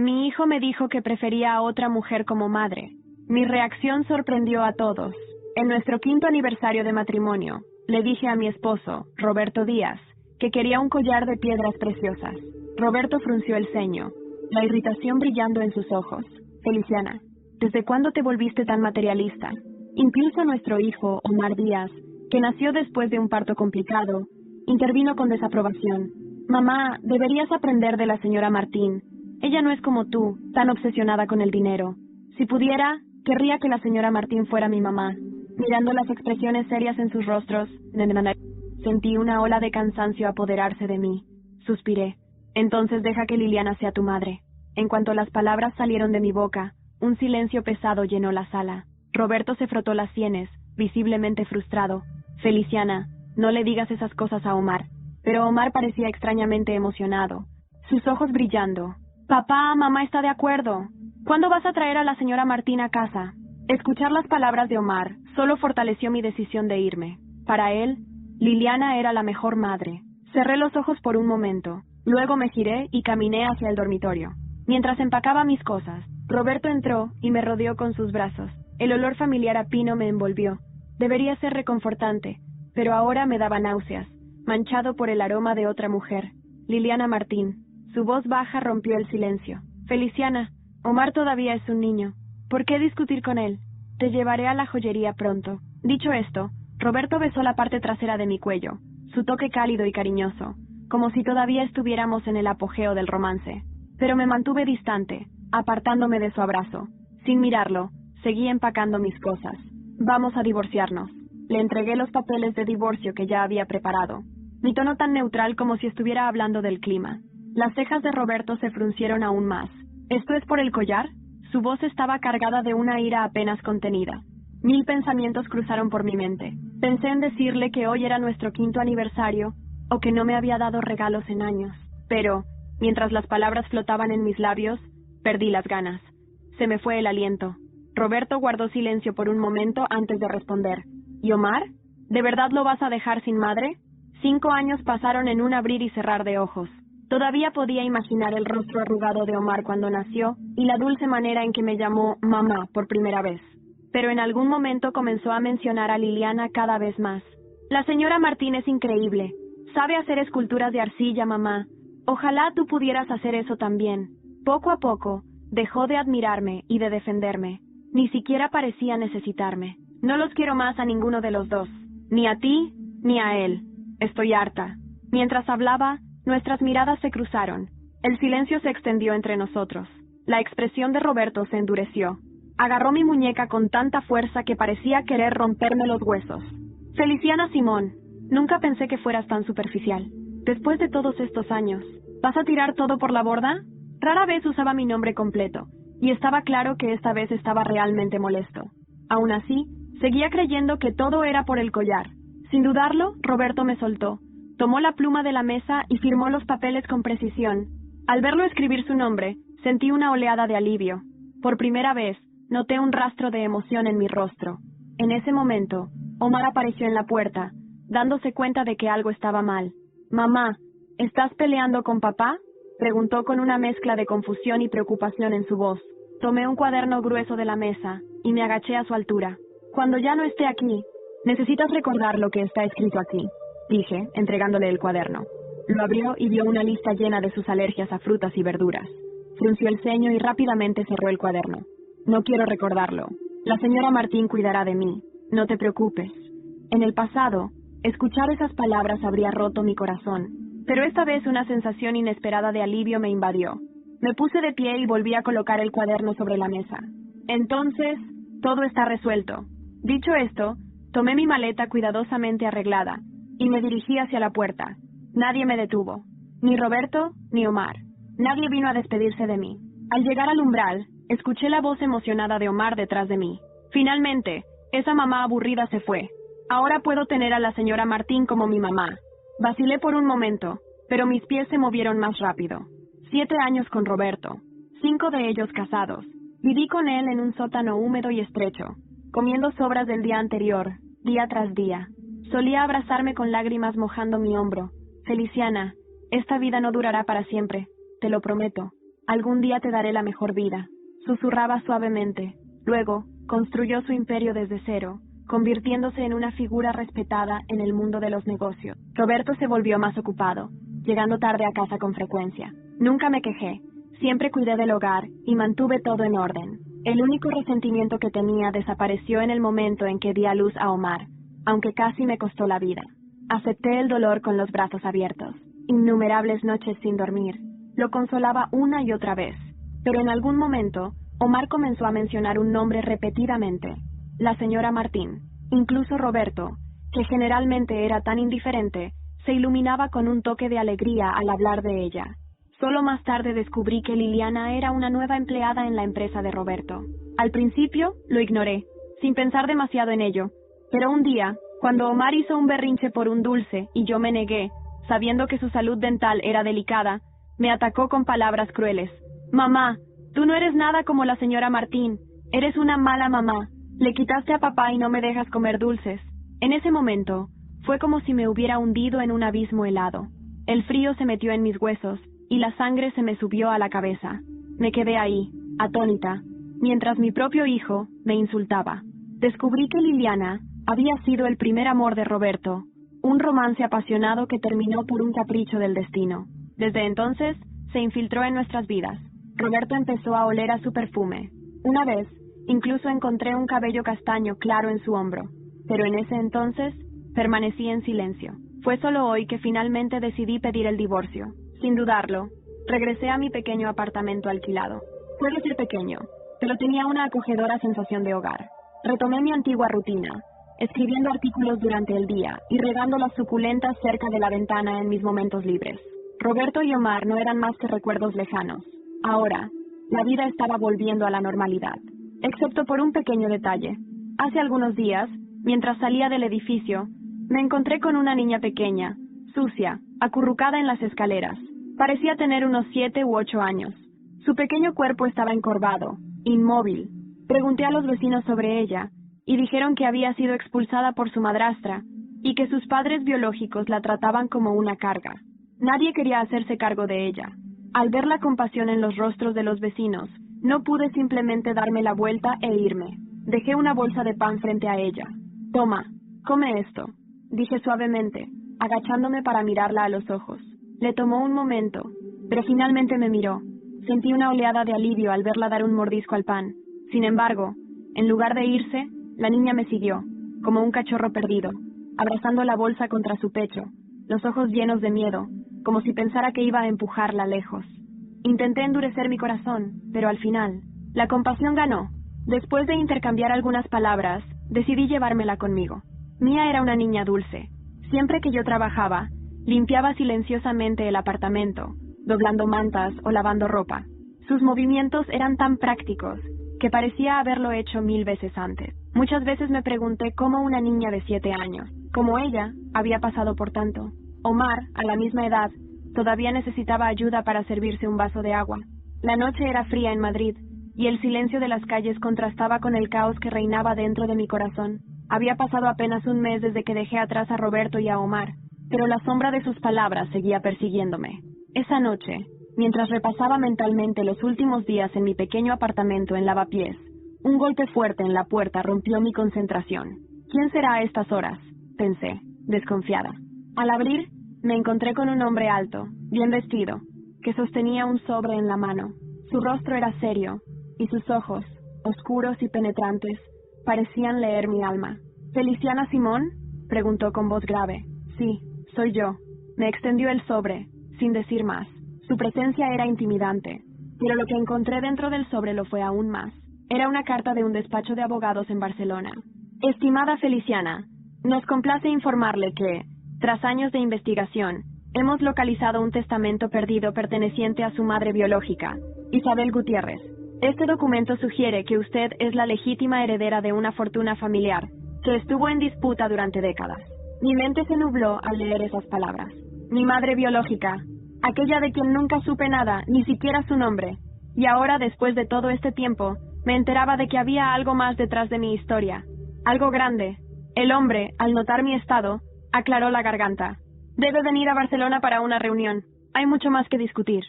Mi hijo me dijo que prefería a otra mujer como madre. Mi reacción sorprendió a todos. En nuestro 5º aniversario de matrimonio, le dije a mi esposo, Roberto Díaz, que quería un collar de piedras preciosas. Roberto frunció el ceño, la irritación brillando en sus ojos. Feliciana, ¿desde cuándo te volviste tan materialista? Incluso nuestro hijo, Omar Díaz, que nació después de un parto complicado, intervino con desaprobación. Mamá, deberías aprender de la señora Martín. Ella no es como tú, tan obsesionada con el dinero. Si pudiera, querría que la señora Martín fuera mi mamá. Mirando las expresiones serias en sus rostros, sentí una ola de cansancio apoderarse de mí. Suspiré. Entonces deja que Liliana sea tu madre. En cuanto las palabras salieron de mi boca, un silencio pesado llenó la sala. Roberto se frotó las sienes, visiblemente frustrado. Feliciana, no le digas esas cosas a Omar. Pero Omar parecía extrañamente emocionado, sus ojos brillando. Papá, mamá está de acuerdo. ¿Cuándo vas a traer a la señora Martín a casa? Escuchar las palabras de Omar solo fortaleció mi decisión de irme. Para él, Liliana era la mejor madre. Cerré los ojos por un momento, luego me giré y caminé hacia el dormitorio. Mientras empacaba mis cosas, Roberto entró y me rodeó con sus brazos. El olor familiar a pino me envolvió. Debería ser reconfortante, pero ahora me daba náuseas, manchado por el aroma de otra mujer, Liliana Martín. Su voz baja rompió el silencio. Feliciana, Omar todavía es un niño. ¿Por qué discutir con él? Te llevaré a la joyería pronto. Dicho esto, Roberto besó la parte trasera de mi cuello, su toque cálido y cariñoso, como si todavía estuviéramos en el apogeo del romance. Pero me mantuve distante, apartándome de su abrazo. Sin mirarlo, seguí empacando mis cosas. Vamos a divorciarnos. Le entregué los papeles de divorcio que ya había preparado. Mi tono tan neutral como si estuviera hablando del clima. Las cejas de Roberto se fruncieron aún más. ¿Esto es por el collar? Su voz estaba cargada de una ira apenas contenida. 1000 pensamientos cruzaron por mi mente. Pensé en decirle que hoy era nuestro 5º aniversario, o que no me había dado regalos en años. Pero, mientras las palabras flotaban en mis labios, perdí las ganas. Se me fue el aliento. Roberto guardó silencio por un momento antes de responder. ¿Y Omar? ¿De verdad lo vas a dejar sin madre? 5 años pasaron en un abrir y cerrar de ojos. Todavía podía imaginar el rostro arrugado de Omar cuando nació y la dulce manera en que me llamó mamá por primera vez. Pero en algún momento comenzó a mencionar a Liliana cada vez más. La señora Martín es increíble. Sabe hacer esculturas de arcilla, mamá. Ojalá tú pudieras hacer eso también. Poco a poco, dejó de admirarme y de defenderme. Ni siquiera parecía necesitarme. No los quiero más a ninguno de los dos. Ni a ti, ni a él. Estoy harta. Mientras hablaba, nuestras miradas se cruzaron. El silencio se extendió entre nosotros. La expresión de Roberto se endureció. Agarró mi muñeca con tanta fuerza que parecía querer romperme los huesos. Feliciana Simón, nunca pensé que fueras tan superficial. Después de todos estos años, ¿vas a tirar todo por la borda? Rara vez usaba mi nombre completo, y estaba claro que esta vez estaba realmente molesto. Aún así, seguía creyendo que todo era por el collar. Sin dudarlo, Roberto me soltó. Tomó la pluma de la mesa y firmó los papeles con precisión. Al verlo escribir su nombre, sentí una oleada de alivio. Por primera vez, noté un rastro de emoción en mi rostro. En ese momento, Omar apareció en la puerta, dándose cuenta de que algo estaba mal. «Mamá, ¿estás peleando con papá?», preguntó con una mezcla de confusión y preocupación en su voz. Tomé un cuaderno grueso de la mesa y me agaché a su altura. «Cuando ya no esté aquí, necesitas recordar lo que está escrito aquí», dije, entregándole el cuaderno. Lo abrió y vio una lista llena de sus alergias a frutas y verduras. Frunció el ceño y rápidamente cerró el cuaderno. «No quiero recordarlo. La señora Martín cuidará de mí. No te preocupes». En el pasado, escuchar esas palabras habría roto mi corazón, pero esta vez una sensación inesperada de alivio me invadió. Me puse de pie y volví a colocar el cuaderno sobre la mesa. «Entonces, todo está resuelto». Dicho esto, tomé mi maleta cuidadosamente arreglada y me dirigí hacia la puerta. Nadie me detuvo, ni Roberto ni Omar. Nadie vino a despedirse de mí. Al llegar al umbral, escuché la voz emocionada de Omar detrás de mí. Finalmente, esa mamá aburrida se fue. Ahora puedo tener a la señora Martín como mi mamá. Vacilé por un momento, pero mis pies se movieron más rápido. 7 años con Roberto, 5 de ellos casados. Viví con él en un sótano húmedo y estrecho, comiendo sobras del día anterior, día tras día. Solía abrazarme con lágrimas mojando mi hombro. «Feliciana, esta vida no durará para siempre, te lo prometo. Algún día te daré la mejor vida, susurraba suavemente. Luego, construyó su imperio desde cero, convirtiéndose en una figura respetada en el mundo de los negocios. Roberto se volvió más ocupado, llegando tarde a casa con frecuencia. Nunca me quejé, siempre cuidé del hogar y mantuve todo en orden. El único resentimiento que tenía desapareció en el momento en que di a luz a Omar, aunque casi me costó la vida. Acepté el dolor con los brazos abiertos. Innumerables noches sin dormir. Lo consolaba una y otra vez. Pero en algún momento, Omar comenzó a mencionar un nombre repetidamente. La señora Martín. Incluso Roberto, que generalmente era tan indiferente, se iluminaba con un toque de alegría al hablar de ella. Solo más tarde descubrí que Liliana era una nueva empleada en la empresa de Roberto. Al principio, lo ignoré, sin pensar demasiado en ello. Pero un día, cuando Omar hizo un berrinche por un dulce y yo me negué, sabiendo que su salud dental era delicada, me atacó con palabras crueles. «Mamá, tú no eres nada como la señora Martín. Eres una mala mamá. Le quitaste a papá y no me dejas comer dulces». En ese momento, fue como si me hubiera hundido en un abismo helado. El frío se metió en mis huesos y la sangre se me subió a la cabeza. Me quedé ahí, atónita, mientras mi propio hijo me insultaba. Descubrí que Liliana había sido el primer amor de Roberto, un romance apasionado que terminó por un capricho del destino. Desde entonces, se infiltró en nuestras vidas. Roberto empezó a oler a su perfume. Una vez, incluso encontré un cabello castaño claro en su hombro, pero en ese entonces, permanecí en silencio. Fue solo hoy que finalmente decidí pedir el divorcio. Sin dudarlo, regresé a mi pequeño apartamento alquilado. Puede ser pequeño, pero tenía una acogedora sensación de hogar. Retomé mi antigua rutina, escribiendo artículos durante el día y regando las suculentas cerca de la ventana en mis momentos libres. Roberto y Omar no eran más que recuerdos lejanos. Ahora, la vida estaba volviendo a la normalidad, excepto por un pequeño detalle. Hace algunos días, mientras salía del edificio, me encontré con una niña pequeña, sucia, acurrucada en las escaleras. Parecía tener unos 7 u 8 años. Su pequeño cuerpo estaba encorvado, inmóvil. Pregunté a los vecinos sobre ella, y dijeron que había sido expulsada por su madrastra, y que sus padres biológicos la trataban como una carga. Nadie quería hacerse cargo de ella. Al ver la compasión en los rostros de los vecinos, no pude simplemente darme la vuelta e irme. Dejé una bolsa de pan frente a ella. «Toma, come esto», dije suavemente, agachándome para mirarla a los ojos. Le tomó un momento, pero finalmente me miró. Sentí una oleada de alivio al verla dar un mordisco al pan. Sin embargo, en lugar de irse, la niña me siguió, como un cachorro perdido, abrazando la bolsa contra su pecho, los ojos llenos de miedo, como si pensara que iba a empujarla lejos. Intenté endurecer mi corazón, pero al final, la compasión ganó. Después de intercambiar algunas palabras, decidí llevármela conmigo. Mía era una niña dulce. Siempre que yo trabajaba, limpiaba silenciosamente el apartamento, doblando mantas o lavando ropa. Sus movimientos eran tan prácticos que parecía haberlo hecho 1000 veces antes. Muchas veces me pregunté cómo una niña de 7 años, como ella, había pasado por tanto. Omar, a la misma edad, todavía necesitaba ayuda para servirse un vaso de agua. La noche era fría en Madrid, y el silencio de las calles contrastaba con el caos que reinaba dentro de mi corazón. Había pasado apenas un mes desde que dejé atrás a Roberto y a Omar, pero la sombra de sus palabras seguía persiguiéndome. Esa noche, mientras repasaba mentalmente los últimos días en mi pequeño apartamento en Lavapiés, un golpe fuerte en la puerta rompió mi concentración. ¿Quién será a estas horas?, pensé, desconfiada. Al abrir, me encontré con un hombre alto, bien vestido, que sostenía un sobre en la mano. Su rostro era serio, y sus ojos, oscuros y penetrantes, parecían leer mi alma. «¿Feliciana Simón?», preguntó con voz grave. «Sí, soy yo». Me extendió el sobre, sin decir más. Su presencia era intimidante, pero lo que encontré dentro del sobre lo fue aún más. Era una carta de un despacho de abogados en Barcelona. «Estimada Feliciana, nos complace informarle que, tras años de investigación, hemos localizado un testamento perdido perteneciente a su madre biológica, Isabel Gutiérrez. Este documento sugiere que usted es la legítima heredera de una fortuna familiar que estuvo en disputa durante décadas». Mi mente se nubló al leer esas palabras. Mi madre biológica, aquella de quien nunca supe nada, ni siquiera su nombre. Y ahora, después de todo este tiempo, me enteraba de que había algo más detrás de mi historia. Algo grande. El hombre, al notar mi estado, aclaró la garganta. «Debe venir a Barcelona para una reunión. Hay mucho más que discutir».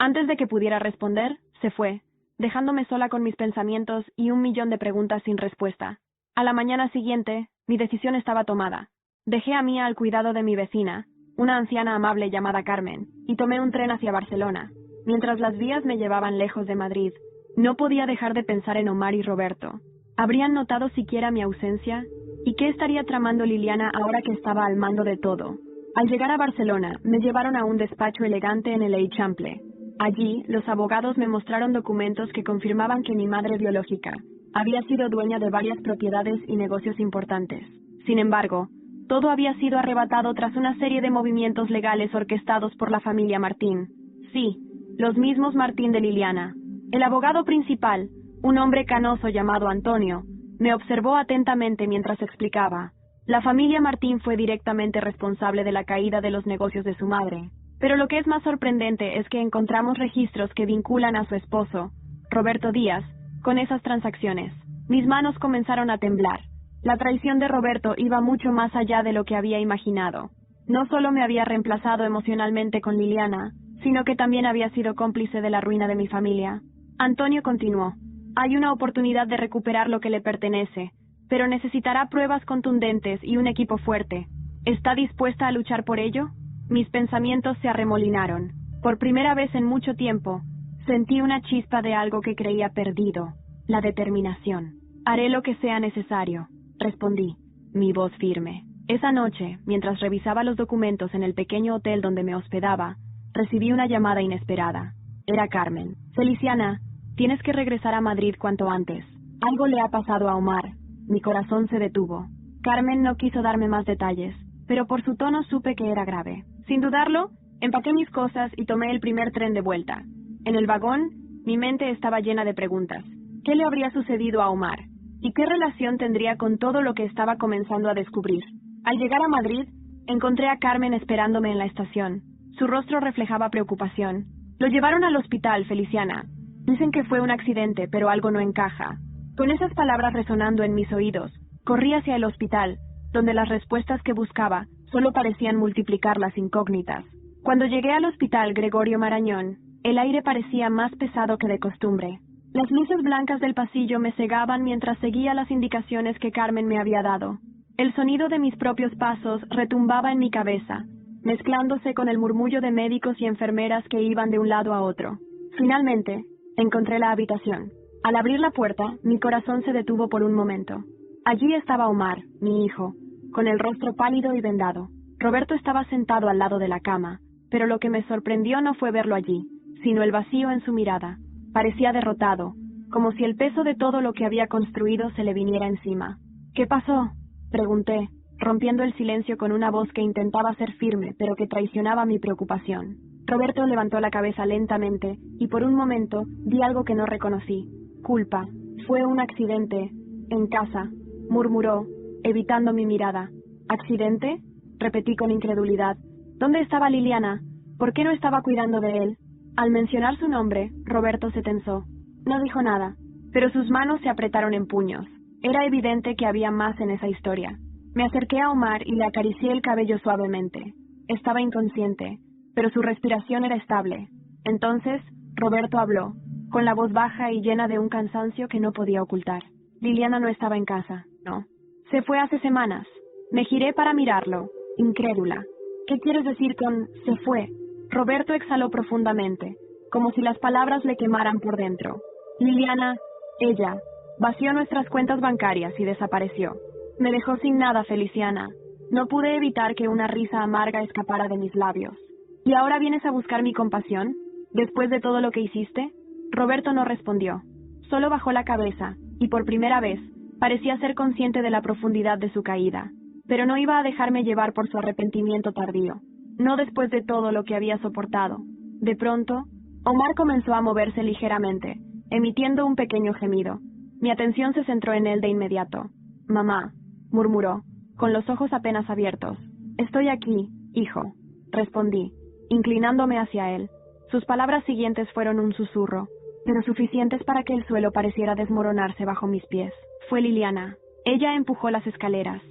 Antes de que pudiera responder, se fue, dejándome sola con mis pensamientos y 1.000.000 de preguntas sin respuesta. A la mañana siguiente, mi decisión estaba tomada. Dejé a Mía al cuidado de mi vecina, una anciana amable llamada Carmen, y tomé un tren hacia Barcelona. Mientras las vías me llevaban lejos de Madrid, no podía dejar de pensar en Omar y Roberto. ¿Habrían notado siquiera mi ausencia? ¿Y qué estaría tramando Liliana ahora que estaba al mando de todo? Al llegar a Barcelona, me llevaron a un despacho elegante en el Eixample. Allí, los abogados me mostraron documentos que confirmaban que mi madre biológica había sido dueña de varias propiedades y negocios importantes. Sin embargo, todo había sido arrebatado tras una serie de movimientos legales orquestados por la familia Martín. Sí, los mismos Martín de Liliana. El abogado principal, un hombre canoso llamado Antonio, me observó atentamente mientras explicaba. La familia Martín fue directamente responsable de la caída de los negocios de su madre. Pero lo que es más sorprendente es que encontramos registros que vinculan a su esposo, Roberto Díaz, con esas transacciones. Mis manos comenzaron a temblar. La traición de Roberto iba mucho más allá de lo que había imaginado. No solo me había reemplazado emocionalmente con Liliana, sino que también había sido cómplice de la ruina de mi familia. Antonio continuó. Hay una oportunidad de recuperar lo que le pertenece, pero necesitará pruebas contundentes y un equipo fuerte. ¿Está dispuesta a luchar por ello? Mis pensamientos se arremolinaron. Por primera vez en mucho tiempo, sentí una chispa de algo que creía perdido, la determinación. Haré lo que sea necesario, respondí, mi voz firme. Esa noche, mientras revisaba los documentos en el pequeño hotel donde me hospedaba, recibí una llamada inesperada. Era Carmen. Feliciana, tienes que regresar a Madrid cuanto antes. Algo le ha pasado a Omar. Mi corazón se detuvo. Carmen no quiso darme más detalles, pero por su tono supe que era grave. Sin dudarlo, empaqué mis cosas y tomé el primer tren de vuelta. En el vagón, mi mente estaba llena de preguntas. ¿Qué le habría sucedido a Omar? ¿Y qué relación tendría con todo lo que estaba comenzando a descubrir? Al llegar a Madrid, encontré a Carmen esperándome en la estación. Su rostro reflejaba preocupación. Lo llevaron al hospital, Feliciana. Dicen que fue un accidente, pero algo no encaja. Con esas palabras resonando en mis oídos, corrí hacia el hospital, donde las respuestas que buscaba solo parecían multiplicar las incógnitas. Cuando llegué al hospital Gregorio Marañón, el aire parecía más pesado que de costumbre. Las luces blancas del pasillo me cegaban mientras seguía las indicaciones que Carmen me había dado. El sonido de mis propios pasos retumbaba en mi cabeza, mezclándose con el murmullo de médicos y enfermeras que iban de un lado a otro. Finalmente, encontré la habitación. Al abrir la puerta, mi corazón se detuvo por un momento. Allí estaba Omar, mi hijo, con el rostro pálido y vendado. Roberto estaba sentado al lado de la cama, pero lo que me sorprendió no fue verlo allí, sino el vacío en su mirada. Parecía derrotado, como si el peso de todo lo que había construido se le viniera encima. ¿Qué pasó?, pregunté, rompiendo el silencio con una voz que intentaba ser firme, pero que traicionaba mi preocupación. Roberto levantó la cabeza lentamente, y por un momento vi algo que no reconocí. Culpa. Fue un accidente. En casa, murmuró, evitando mi mirada. ¿Accidente?, repetí con incredulidad. ¿Dónde estaba Liliana? ¿Por qué no estaba cuidando de él? Al mencionar su nombre, Roberto se tensó. No dijo nada, pero sus manos se apretaron en puños. Era evidente que había más en esa historia. Me acerqué a Omar y le acaricié el cabello suavemente. Estaba inconsciente, pero su respiración era estable. Entonces, Roberto habló, con la voz baja y llena de un cansancio que no podía ocultar. Liliana no estaba en casa, no. Se fue hace semanas. Me giré para mirarlo, incrédula. ¿Qué quieres decir con se fue? Roberto exhaló profundamente, como si las palabras le quemaran por dentro. Liliana, ella, vació nuestras cuentas bancarias y desapareció. Me dejó sin nada, Feliciana. No pude evitar que una risa amarga escapara de mis labios. ¿Y ahora vienes a buscar mi compasión? ¿Después de todo lo que hiciste? Roberto no respondió. Solo bajó la cabeza, y por primera vez, parecía ser consciente de la profundidad de su caída. Pero no iba a dejarme llevar por su arrepentimiento tardío. No después de todo lo que había soportado. De pronto, Omar comenzó a moverse ligeramente, emitiendo un pequeño gemido. Mi atención se centró en él de inmediato. «Mamá», murmuró, con los ojos apenas abiertos. «Estoy aquí, hijo», respondí, inclinándome hacia él. Sus palabras siguientes fueron un susurro, pero suficientes para que el suelo pareciera desmoronarse bajo mis pies. Fue Liliana. Ella empujó las escaleras.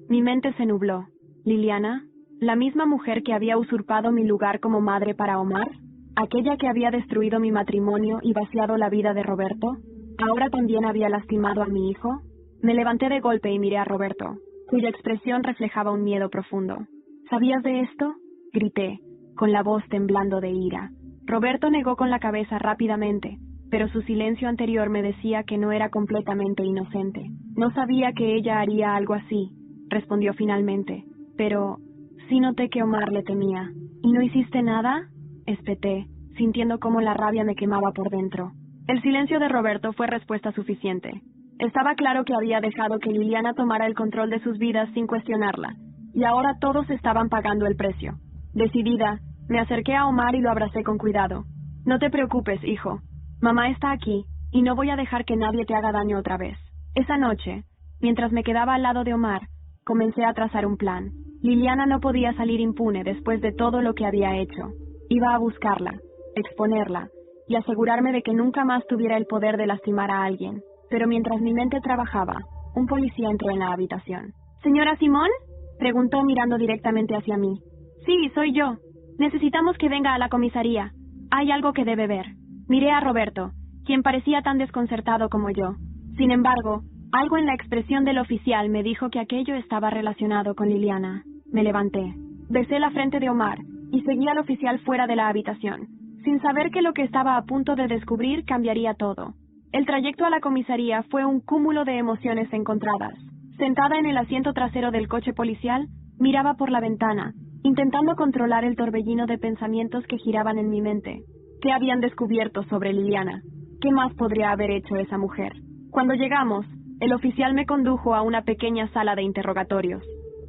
Mi mente se nubló. ¿Liliana? ¿La misma mujer que había usurpado mi lugar como madre para Omar? aquella que había destruido mi matrimonio y vaciado la vida de Roberto, ahora también había lastimado a mi hijo. Me levanté de golpe y miré a Roberto, cuya expresión reflejaba un miedo profundo. ¿Sabías de esto?, grité, con la voz temblando de ira. Roberto negó con la cabeza rápidamente, pero su silencio anterior me decía que no era completamente inocente. No sabía que ella haría algo así, respondió finalmente, pero sí noté que Omar le temía. ¿Y no hiciste nada?, espeté, sintiendo cómo la rabia me quemaba por dentro. El silencio de Roberto fue respuesta suficiente. Estaba claro que había dejado que Liliana tomara el control de sus vidas sin cuestionarla, y ahora todos estaban pagando el precio. Decidida, me acerqué a Omar y lo abracé con cuidado. No te preocupes, hijo. Mamá está aquí, y no voy a dejar que nadie te haga daño otra vez. Esa noche, mientras me quedaba al lado de Omar, comencé a trazar un plan. Liliana no podía salir impune después de todo lo que había hecho. Iba a buscarla, exponerla, y asegurarme de que nunca más tuviera el poder de lastimar a alguien. Pero mientras mi mente trabajaba, un policía entró en la habitación. ¿Señora Simón?, preguntó mirando directamente hacia mí. Sí, soy yo. Necesitamos que venga a la comisaría. Hay algo que debe ver. Miré a Roberto, quien parecía tan desconcertado como yo. Sin embargo, algo en la expresión del oficial me dijo que aquello estaba relacionado con Liliana. Me levanté, besé la frente de Omar y seguí al oficial fuera de la habitación, sin saber que lo que estaba a punto de descubrir cambiaría todo. El trayecto a la comisaría fue un cúmulo de emociones encontradas. Sentada en el asiento trasero del coche policial, miraba por la ventana, intentando controlar el torbellino de pensamientos que giraban en mi mente. ¿Qué habían descubierto sobre Liliana? ¿Qué más podría haber hecho esa mujer? Cuando llegamos, el oficial me condujo a una pequeña sala de interrogatorios.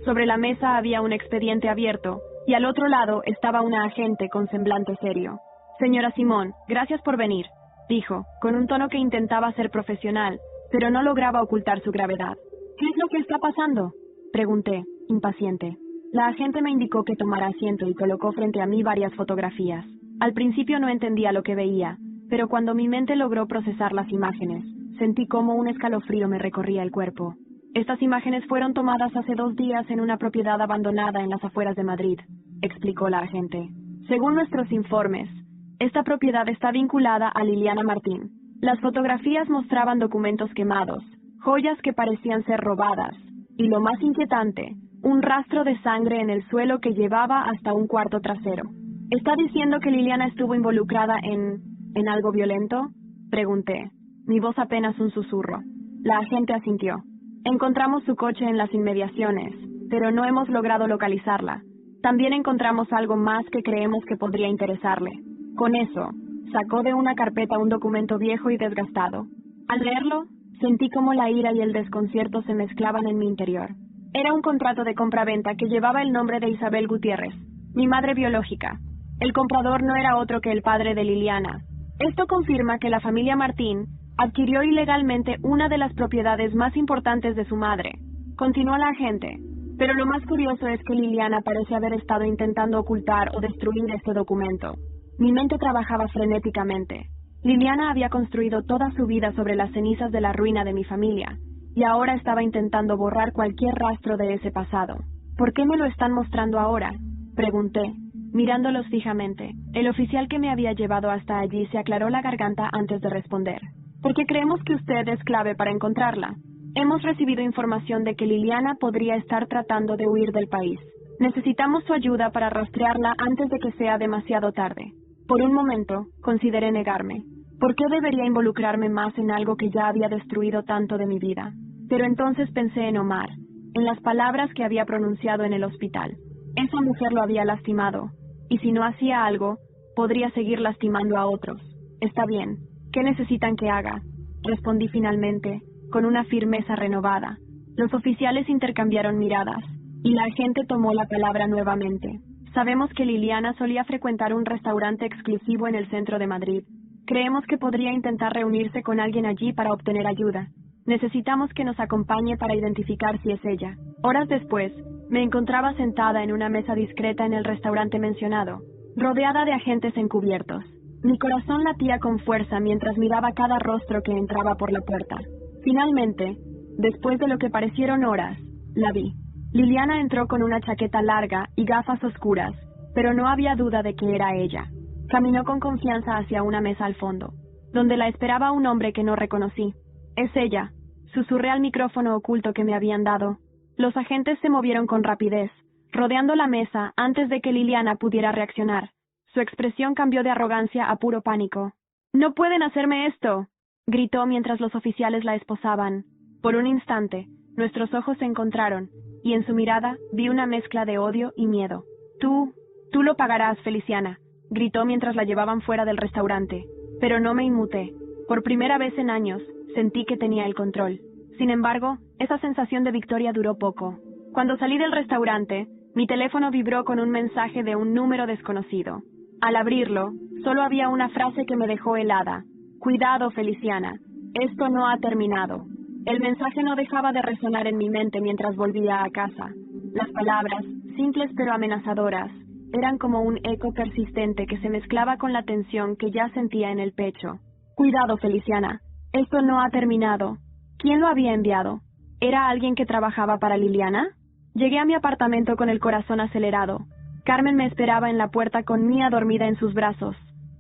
Sobre la mesa había un expediente abierto, y al otro lado estaba una agente con semblante serio. Señora Simón, gracias por venir, dijo, con un tono que intentaba ser profesional, pero no lograba ocultar su gravedad. ¿Qué es lo que está pasando?, pregunté, impaciente. La agente me indicó que tomara asiento y colocó frente a mí varias fotografías. Al principio no entendía lo que veía, pero cuando mi mente logró procesar las imágenes, sentí como un escalofrío me recorría el cuerpo. Estas imágenes fueron tomadas hace 2 días en una propiedad abandonada en las afueras de Madrid, explicó la agente. Según nuestros informes, esta propiedad está vinculada a Liliana Martín. Las fotografías mostraban documentos quemados, joyas que parecían ser robadas, y lo más inquietante, un rastro de sangre en el suelo que llevaba hasta un cuarto trasero. ¿Está diciendo que Liliana estuvo involucrada en algo violento?, pregunté, mi voz apenas un susurro. La agente asintió. Encontramos su coche en las inmediaciones, pero no hemos logrado localizarla. También encontramos algo más que creemos que podría interesarle. Con eso, sacó de una carpeta un documento viejo y desgastado. Al leerlo, sentí como la ira y el desconcierto se mezclaban en mi interior. Era un contrato de compraventa que llevaba el nombre de Isabel Gutiérrez, mi madre biológica. El comprador no era otro que el padre de Liliana. Esto confirma que la familia Martín adquirió ilegalmente una de las propiedades más importantes de su madre. Continuó la agente. Pero lo más curioso es que Liliana parece haber estado intentando ocultar o destruir este documento. Mi mente trabajaba frenéticamente. Liliana había construido toda su vida sobre las cenizas de la ruina de mi familia, y ahora estaba intentando borrar cualquier rastro de ese pasado. ¿Por qué me lo están mostrando ahora?, pregunté, mirándolos fijamente. El oficial que me había llevado hasta allí se aclaró la garganta antes de responder. Porque creemos que usted es clave para encontrarla. Hemos recibido información de que Liliana podría estar tratando de huir del país. Necesitamos su ayuda para rastrearla antes de que sea demasiado tarde. Por un momento, consideré negarme. ¿Por qué debería involucrarme más en algo que ya había destruido tanto de mi vida? Pero entonces pensé en Omar, en las palabras que había pronunciado en el hospital. Esa mujer lo había lastimado, y si no hacía algo, podría seguir lastimando a otros. Está bien, ¿qué necesitan que haga?, respondí finalmente, con una firmeza renovada. Los oficiales intercambiaron miradas, y la agente tomó la palabra nuevamente. Sabemos que Liliana solía frecuentar un restaurante exclusivo en el centro de Madrid. Creemos que podría intentar reunirse con alguien allí para obtener ayuda. Necesitamos que nos acompañe para identificar si es ella. Horas después, me encontraba sentada en una mesa discreta en el restaurante mencionado, rodeada de agentes encubiertos. Mi corazón latía con fuerza mientras miraba cada rostro que entraba por la puerta. Finalmente, después de lo que parecieron horas, la vi. Liliana entró con una chaqueta larga y gafas oscuras, pero no había duda de que era ella. Caminó con confianza hacia una mesa al fondo, donde la esperaba un hombre que no reconocí. «Es ella», susurré al micrófono oculto que me habían dado. Los agentes se movieron con rapidez, rodeando la mesa antes de que Liliana pudiera reaccionar. Su expresión cambió de arrogancia a puro pánico. «¡No pueden hacerme esto!», gritó mientras los oficiales la esposaban. Por un instante, nuestros ojos se encontraron, y en su mirada vi una mezcla de odio y miedo. Tú lo pagarás, Feliciana», gritó mientras la llevaban fuera del restaurante. Pero no me inmuté. Por primera vez en años, sentí que tenía el control. Sin embargo, esa sensación de victoria duró poco. Cuando salí del restaurante, mi teléfono vibró con un mensaje de un número desconocido. Al abrirlo, solo había una frase que me dejó helada. «Cuidado, Feliciana, esto no ha terminado». El mensaje no dejaba de resonar en mi mente mientras volvía a casa. Las palabras, simples pero amenazadoras, eran como un eco persistente que se mezclaba con la tensión que ya sentía en el pecho. «Cuidado, Feliciana, esto no ha terminado». ¿Quién lo había enviado? ¿Era alguien que trabajaba para Liliana? Llegué a mi apartamento con el corazón acelerado. Carmen me esperaba en la puerta con Mía dormida en sus brazos.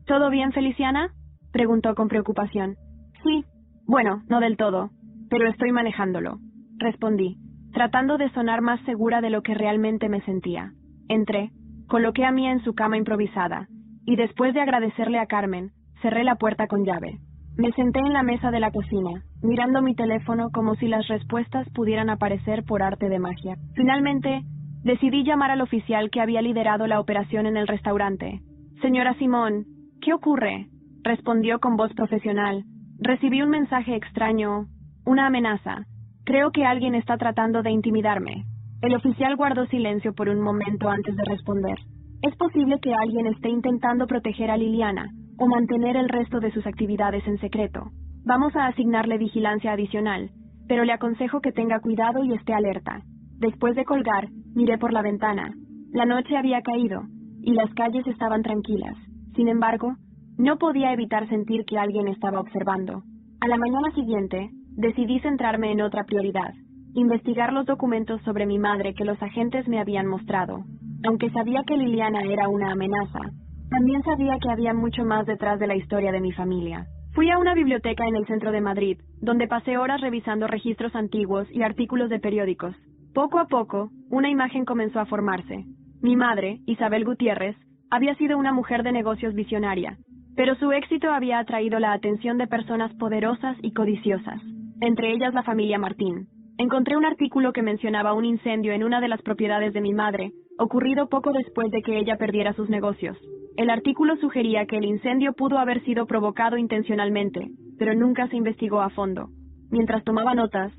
«¿Todo bien, Feliciana?», preguntó con preocupación. «Sí. Bueno, no del todo, pero estoy manejándolo», respondí, tratando de sonar más segura de lo que realmente me sentía. Entré, coloqué a Mía en su cama improvisada, y después de agradecerle a Carmen, cerré la puerta con llave. Me senté en la mesa de la cocina, mirando mi teléfono como si las respuestas pudieran aparecer por arte de magia. Finalmente, decidí llamar al oficial que había liderado la operación en el restaurante. «Señora Simón, ¿qué ocurre?», respondió con voz profesional. «Recibí un mensaje extraño, una amenaza. Creo que alguien está tratando de intimidarme». El oficial guardó silencio por un momento antes de responder. «Es posible que alguien esté intentando proteger a Liliana o mantener el resto de sus actividades en secreto. Vamos a asignarle vigilancia adicional, pero le aconsejo que tenga cuidado y esté alerta». Después de colgar, miré por la ventana. La noche había caído, y las calles estaban tranquilas. Sin embargo, no podía evitar sentir que alguien estaba observando. A la mañana siguiente, decidí centrarme en otra prioridad: investigar los documentos sobre mi madre que los agentes me habían mostrado. Aunque sabía que Liliana era una amenaza, también sabía que había mucho más detrás de la historia de mi familia. Fui a una biblioteca en el centro de Madrid, donde pasé horas revisando registros antiguos y artículos de periódicos. Poco a poco, una imagen comenzó a formarse. Mi madre, Isabel Gutiérrez, había sido una mujer de negocios visionaria, pero su éxito había atraído la atención de personas poderosas y codiciosas, entre ellas la familia Martín. Encontré un artículo que mencionaba un incendio en una de las propiedades de mi madre, ocurrido poco después de que ella perdiera sus negocios. El artículo sugería que el incendio pudo haber sido provocado intencionalmente, pero nunca se investigó a fondo. Mientras tomaba notas,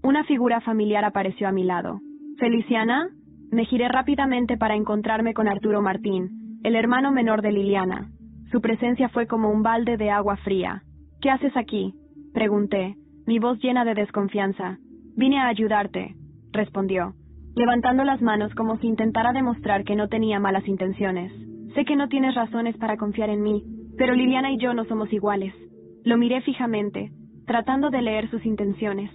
una figura familiar apareció a mi lado. «¿Feliciana?». Me giré rápidamente para encontrarme con Arturo Martín, el hermano menor de Liliana. Su presencia fue como un balde de agua fría. «¿Qué haces aquí?», pregunté, mi voz llena de desconfianza. «Vine a ayudarte», respondió, levantando las manos como si intentara demostrar que no tenía malas intenciones. «Sé que no tienes razones para confiar en mí, pero Liliana y yo no somos iguales». Lo miré fijamente, tratando de leer sus intenciones.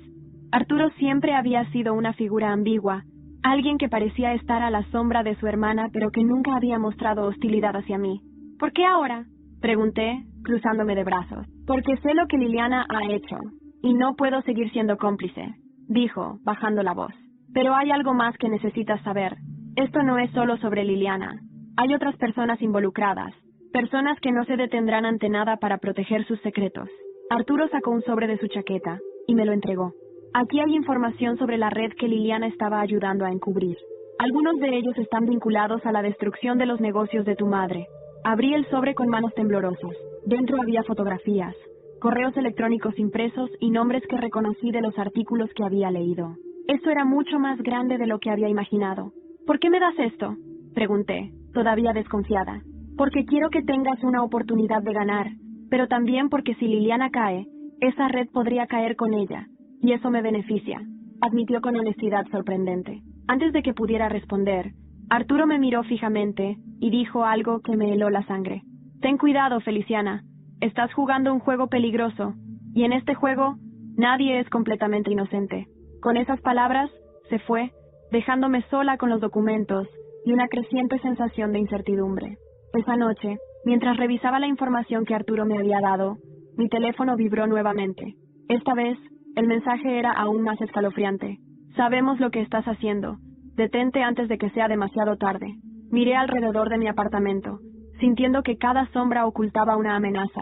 Arturo siempre había sido una figura ambigua, alguien que parecía estar a la sombra de su hermana, pero que nunca había mostrado hostilidad hacia mí. «¿Por qué ahora?», pregunté, cruzándome de brazos. «Porque sé lo que Liliana ha hecho, y no puedo seguir siendo cómplice», dijo, bajando la voz. «Pero hay algo más que necesitas saber. Esto no es solo sobre Liliana. Hay otras personas involucradas, personas que no se detendrán ante nada para proteger sus secretos». Arturo sacó un sobre de su chaqueta y me lo entregó. «Aquí hay información sobre la red que Liliana estaba ayudando a encubrir. Algunos de ellos están vinculados a la destrucción de los negocios de tu madre». Abrí el sobre con manos temblorosas. Dentro había fotografías, correos electrónicos impresos y nombres que reconocí de los artículos que había leído. Esto era mucho más grande de lo que había imaginado. «¿Por qué me das esto?», pregunté, todavía desconfiada. «Porque quiero que tengas una oportunidad de ganar, pero también porque si Liliana cae, esa red podría caer con ella, y eso me beneficia», admitió con honestidad sorprendente. Antes de que pudiera responder, Arturo me miró fijamente y dijo algo que me heló la sangre. «Ten cuidado, Feliciana. Estás jugando un juego peligroso, y en este juego nadie es completamente inocente». Con esas palabras, se fue, dejándome sola con los documentos y una creciente sensación de incertidumbre. Esa noche, Mientras revisaba la información que Arturo me había dado, mi teléfono vibró nuevamente. Esta vez, el mensaje era aún más escalofriante. Sabemos lo que estás haciendo. Detente antes de que sea demasiado tarde. Miré alrededor de mi apartamento, sintiendo que cada sombra ocultaba una amenaza.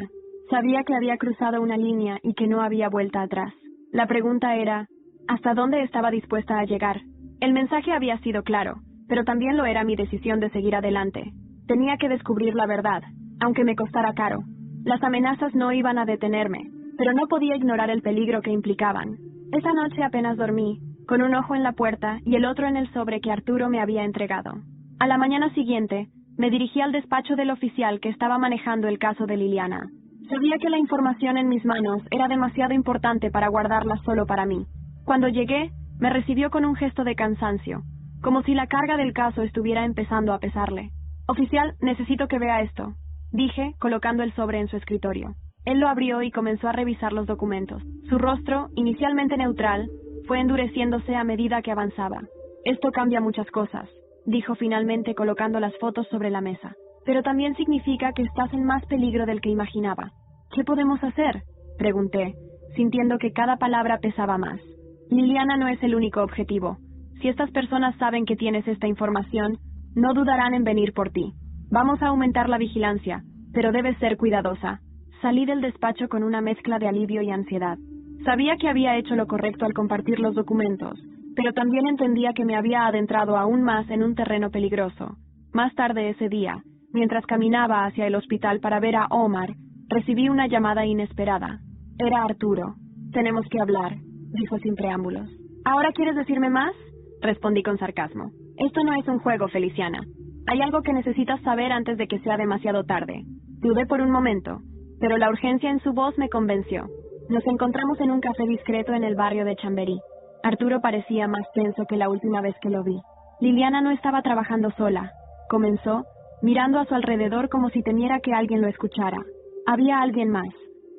Sabía que había cruzado una línea y que no había vuelta atrás. La pregunta era, ¿hasta dónde estaba dispuesta a llegar? El mensaje había sido claro, pero también lo era mi decisión de seguir adelante. Tenía que descubrir la verdad, aunque me costara caro. Las amenazas no iban a detenerme, pero no podía ignorar el peligro que implicaban. Esa noche apenas dormí, con un ojo en la puerta y el otro en el sobre que Arturo me había entregado. A la mañana siguiente, me dirigí al despacho del oficial que estaba manejando el caso de Liliana. Sabía que la información en mis manos era demasiado importante para guardarla solo para mí. Cuando llegué, me recibió con un gesto de cansancio, como si la carga del caso estuviera empezando a pesarle. «Oficial, necesito que vea esto», dije, colocando el sobre en su escritorio. Él lo abrió y comenzó a revisar los documentos. Su rostro, inicialmente neutral, fue endureciéndose a medida que avanzaba. «Esto cambia muchas cosas», dijo finalmente colocando las fotos sobre la mesa. «Pero también significa que estás en más peligro del que imaginaba». «¿Qué podemos hacer?», pregunté, sintiendo que cada palabra pesaba más. «Liliana no es el único objetivo. Si estas personas saben que tienes esta información, no dudarán en venir por ti. Vamos a aumentar la vigilancia, pero debes ser cuidadosa». Salí del despacho con una mezcla de alivio y ansiedad. Sabía que había hecho lo correcto al compartir los documentos, pero también entendía que me había adentrado aún más en un terreno peligroso. Más tarde ese día, mientras caminaba hacia el hospital para ver a Omar, recibí una llamada inesperada. Era Arturo. «Tenemos que hablar», dijo sin preámbulos. «¿Ahora quieres decirme más?», respondí con sarcasmo. «Esto no es un juego, Feliciana. Hay algo que necesitas saber antes de que sea demasiado tarde». Dudé por un momento, pero la urgencia en su voz me convenció. Nos encontramos en un café discreto en el barrio de Chamberí. Arturo parecía más tenso que la última vez que lo vi. «Liliana no estaba trabajando sola», comenzó, mirando a su alrededor como si temiera que alguien lo escuchara. Había alguien más,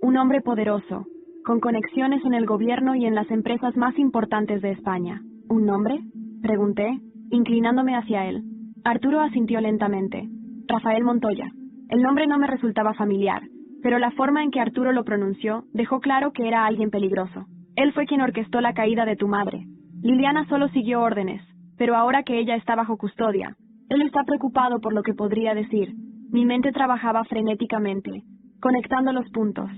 un hombre poderoso, con conexiones en el gobierno y en las empresas más importantes de España. «¿Un nombre?», pregunté, inclinándome hacia él. Arturo asintió lentamente. «Rafael Montoya». El nombre no me resultaba familiar, pero la forma en que Arturo lo pronunció dejó claro que era alguien peligroso. «Él fue quien orquestó la caída de tu madre. Liliana solo siguió órdenes, pero ahora que ella está bajo custodia, él está preocupado por lo que podría decir». Mi mente trabajaba frenéticamente, conectando los puntos.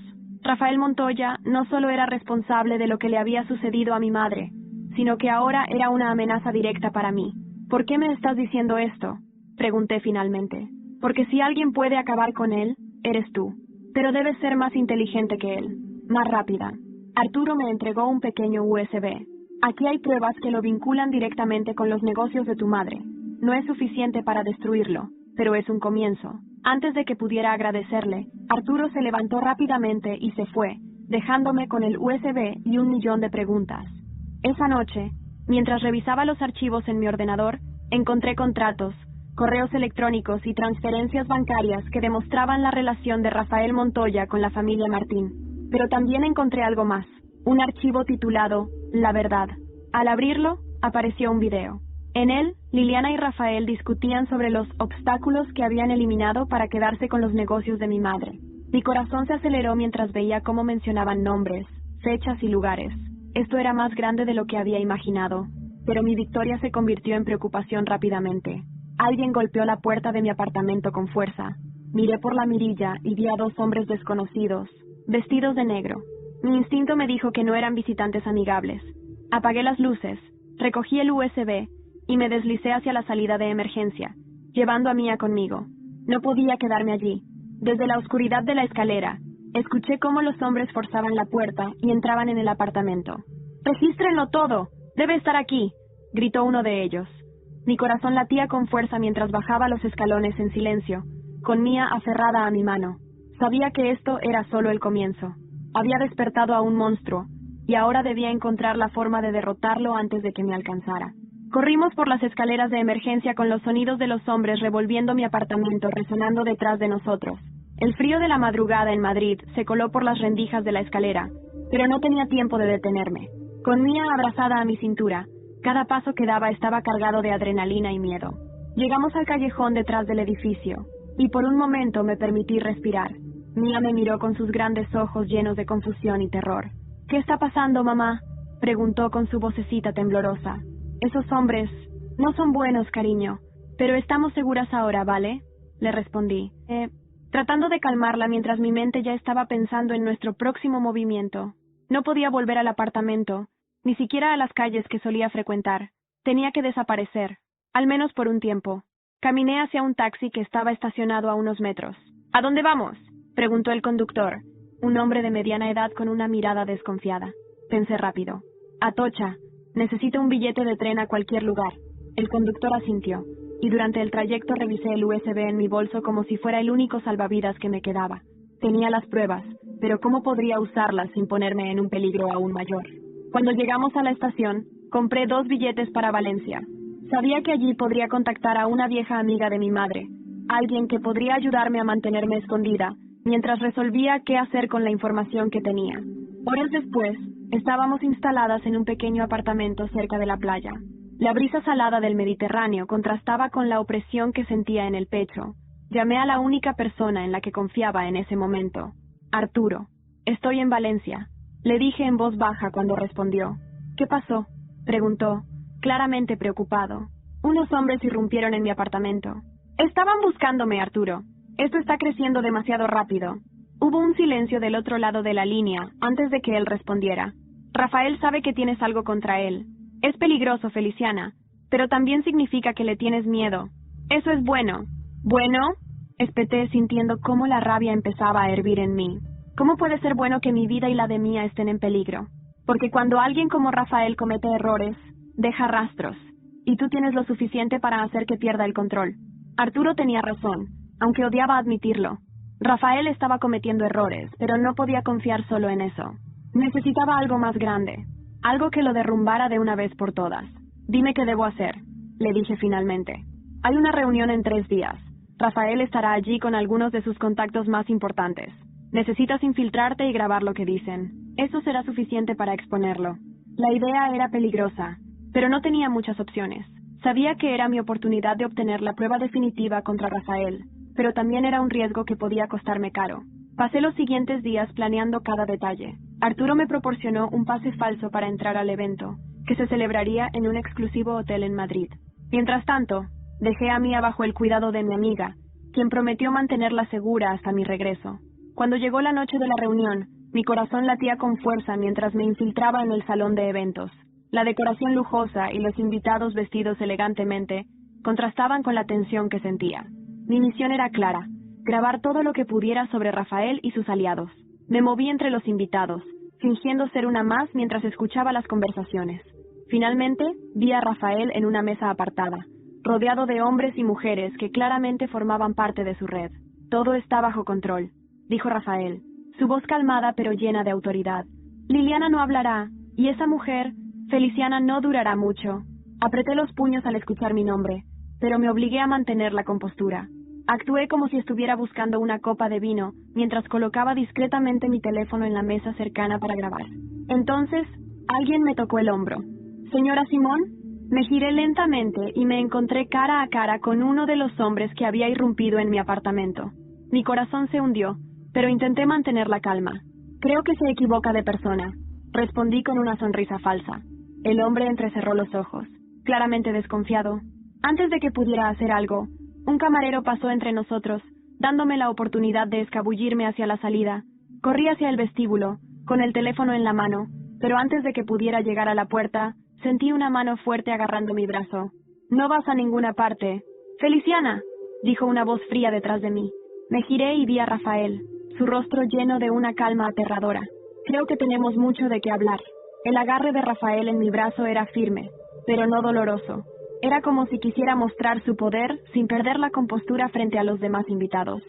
Rafael Montoya no solo era responsable de lo que le había sucedido a mi madre, sino que ahora era una amenaza directa para mí. «¿Por qué me estás diciendo esto?», pregunté finalmente. «Porque si alguien puede acabar con él, eres tú. Pero debes ser más inteligente que él, más rápida». Arturo me entregó un pequeño USB. «Aquí hay pruebas que lo vinculan directamente con los negocios de tu madre. No es suficiente para destruirlo, pero es un comienzo». Antes de que pudiera agradecerle, Arturo se levantó rápidamente y se fue, dejándome con el USB y 1.000.000 de preguntas. Esa noche, mientras revisaba los archivos en mi ordenador, encontré contratos, correos electrónicos y transferencias bancarias que demostraban la relación de Rafael Montoya con la familia Martín. Pero también encontré algo más, un archivo titulado «La Verdad». Al abrirlo, apareció un video. En él, Liliana y Rafael discutían sobre los obstáculos que habían eliminado para quedarse con los negocios de mi madre. Mi corazón se aceleró mientras veía cómo mencionaban nombres, fechas y lugares. Esto era más grande de lo que había imaginado, pero mi victoria se convirtió en preocupación rápidamente. Alguien golpeó la puerta de mi apartamento con fuerza. Miré por la mirilla y vi a 2 hombres desconocidos, vestidos de negro. Mi instinto me dijo que no eran visitantes amigables. Apagué las luces, recogí el USB y me deslicé hacia la salida de emergencia, llevando a Mía conmigo. No podía quedarme allí. Desde la oscuridad de la escalera, escuché cómo los hombres forzaban la puerta y entraban en el apartamento. «¡Regístrenlo todo! ¡Debe estar aquí!», gritó uno de ellos. Mi corazón latía con fuerza mientras bajaba los escalones en silencio, con Mía aferrada a mi mano. Sabía que esto era solo el comienzo. Había despertado a un monstruo, y ahora debía encontrar la forma de derrotarlo antes de que me alcanzara. Corrimos por las escaleras de emergencia con los sonidos de los hombres revolviendo mi apartamento resonando detrás de nosotros. El frío de la madrugada en Madrid se coló por las rendijas de la escalera, pero no tenía tiempo de detenerme. Con Mía abrazada a mi cintura, cada paso que daba estaba cargado de adrenalina y miedo. Llegamos al callejón detrás del edificio. y por un momento me permití respirar. Mia me miró con sus grandes ojos llenos de confusión y terror. ¿Qué está pasando, mamá?, preguntó con su vocecita temblorosa. Esos hombres no son buenos, cariño, pero estamos seguras ahora, ¿vale?, le respondí, tratando de calmarla mientras mi mente ya estaba pensando en nuestro próximo movimiento. No podía volver al apartamento, ni siquiera a las calles que solía frecuentar. Tenía que desaparecer, al menos por un tiempo. Caminé hacia un taxi que estaba estacionado a unos metros. ¿A dónde vamos?, preguntó el conductor, un hombre de mediana edad con una mirada desconfiada. Pensé rápido. Atocha, necesito un billete de tren a cualquier lugar. El conductor asintió, y durante el trayecto revisé el USB en mi bolso como si fuera el único salvavidas que me quedaba. Tenía las pruebas, pero ¿cómo podría usarlas sin ponerme en un peligro aún mayor? Cuando llegamos a la estación, compré 2 billetes para Valencia. Sabía que allí podría contactar a una vieja amiga de mi madre, alguien que podría ayudarme a mantenerme escondida, mientras resolvía qué hacer con la información que tenía. Horas después, estábamos instaladas en un pequeño apartamento cerca de la playa. La brisa salada del Mediterráneo contrastaba con la opresión que sentía en el pecho. Llamé a la única persona en la que confiaba en ese momento. Arturo. Estoy en Valencia, le dije en voz baja cuando respondió. ¿Qué pasó?, preguntó, claramente preocupado. Unos hombres irrumpieron en mi apartamento. Estaban buscándome, Arturo. Esto está creciendo demasiado rápido. Hubo un silencio del otro lado de la línea antes de que él respondiera. Rafael sabe que tienes algo contra él. Es peligroso, Feliciana, pero también significa que le tienes miedo. Eso es bueno. ¿Bueno?, espeté sintiendo cómo la rabia empezaba a hervir en mí. ¿Cómo puede ser bueno que mi vida y la de Mía estén en peligro? Porque cuando alguien como Rafael comete errores, deja rastros, y tú tienes lo suficiente para hacer que pierda el control. Arturo tenía razón, aunque odiaba admitirlo. Rafael estaba cometiendo errores, pero no podía confiar solo en eso. Necesitaba algo más grande, algo que lo derrumbara de una vez por todas. Dime qué debo hacer, le dije finalmente. Hay una reunión en 3 días. Rafael estará allí con algunos de sus contactos más importantes. Necesitas infiltrarte y grabar lo que dicen. Eso será suficiente para exponerlo. La idea era peligrosa, pero no tenía muchas opciones. Sabía que era mi oportunidad de obtener la prueba definitiva contra Rafael, pero también era un riesgo que podía costarme caro. Pasé los siguientes días planeando cada detalle. Arturo me proporcionó un pase falso para entrar al evento, que se celebraría en un exclusivo hotel en Madrid. Mientras tanto, dejé a Mía bajo el cuidado de mi amiga, quien prometió mantenerla segura hasta mi regreso. Cuando llegó la noche de la reunión, mi corazón latía con fuerza mientras me infiltraba en el salón de eventos. La decoración lujosa y los invitados vestidos elegantemente contrastaban con la tensión que sentía. Mi misión era clara: grabar todo lo que pudiera sobre Rafael y sus aliados. Me moví entre los invitados, fingiendo ser una más mientras escuchaba las conversaciones. Finalmente, vi a Rafael en una mesa apartada, rodeado de hombres y mujeres que claramente formaban parte de su red. Todo está bajo control, dijo Rafael, su voz calmada pero llena de autoridad. Liliana no hablará, y esa mujer, Feliciana, no durará mucho. Apreté los puños al escuchar mi nombre, pero me obligué a mantener la compostura. Actué como si estuviera buscando una copa de vino, mientras colocaba discretamente mi teléfono en la mesa cercana para grabar. Entonces, alguien me tocó el hombro. «Señora Simón». Me giré lentamente y me encontré cara a cara con uno de los hombres que había irrumpido en mi apartamento. Mi corazón se hundió, pero intenté mantener la calma. «Creo que se equivoca de persona», respondí con una sonrisa falsa. El hombre entrecerró los ojos, claramente desconfiado. Antes de que pudiera hacer algo, un camarero pasó entre nosotros, dándome la oportunidad de escabullirme hacia la salida. Corrí hacia el vestíbulo, con el teléfono en la mano, pero antes de que pudiera llegar a la puerta, sentí una mano fuerte agarrando mi brazo. «No vas a ninguna parte». «Feliciana», dijo una voz fría detrás de mí. Me giré y vi a Rafael, su rostro lleno de una calma aterradora. «Creo que tenemos mucho de qué hablar». El agarre de Rafael en mi brazo era firme, pero no doloroso. Era como si quisiera mostrar su poder sin perder la compostura frente a los demás invitados.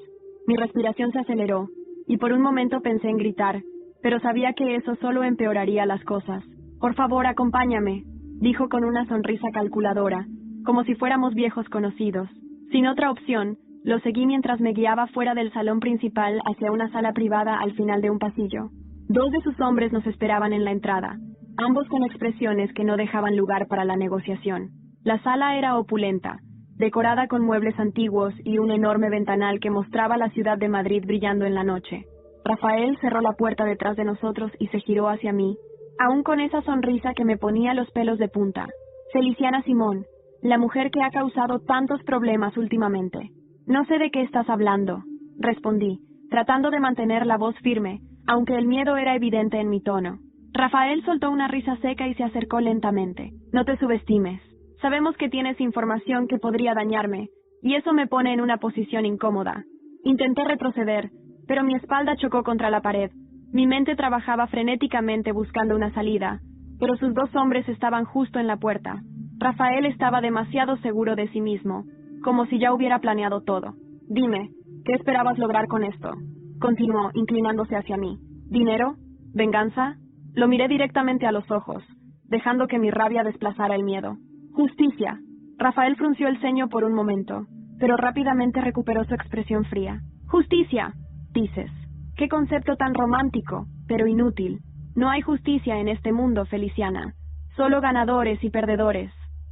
Mi respiración se aceleró, y por un momento pensé en gritar, pero sabía que eso solo empeoraría las cosas. «Por favor, acompáñame», dijo con una sonrisa calculadora, como si fuéramos viejos conocidos. Sin otra opción, lo seguí mientras me guiaba fuera del salón principal hacia una sala privada al final de un pasillo. 2 de sus hombres nos esperaban en la entrada, ambos con expresiones que no dejaban lugar para la negociación. La sala era opulenta, decorada con muebles antiguos y un enorme ventanal que mostraba la ciudad de Madrid brillando en la noche. Rafael cerró la puerta detrás de nosotros y se giró hacia mí, aún con esa sonrisa que me ponía los pelos de punta. Feliciana Simón, la mujer que ha causado tantos problemas últimamente. No sé de qué estás hablando, respondí, tratando de mantener la voz firme, aunque el miedo era evidente en mi tono. Rafael soltó una risa seca y se acercó lentamente. No te subestimes. Sabemos que tienes información que podría dañarme, y eso me pone en una posición incómoda. Intenté retroceder, pero mi espalda chocó contra la pared. Mi mente trabajaba frenéticamente buscando una salida, pero sus dos hombres estaban justo en la puerta. Rafael estaba demasiado seguro de sí mismo, como si ya hubiera planeado todo. Dime, ¿qué esperabas lograr con esto? Continuó, inclinándose hacia mí. ¿Dinero? ¿Venganza? Lo miré directamente a los ojos, dejando que mi rabia desplazara el miedo. Justicia. Rafael frunció el ceño por un momento, pero rápidamente recuperó su expresión fría. Justicia, dices. Qué concepto tan romántico, pero inútil. No hay justicia en este mundo, Feliciana. Solo ganadores y perdedores.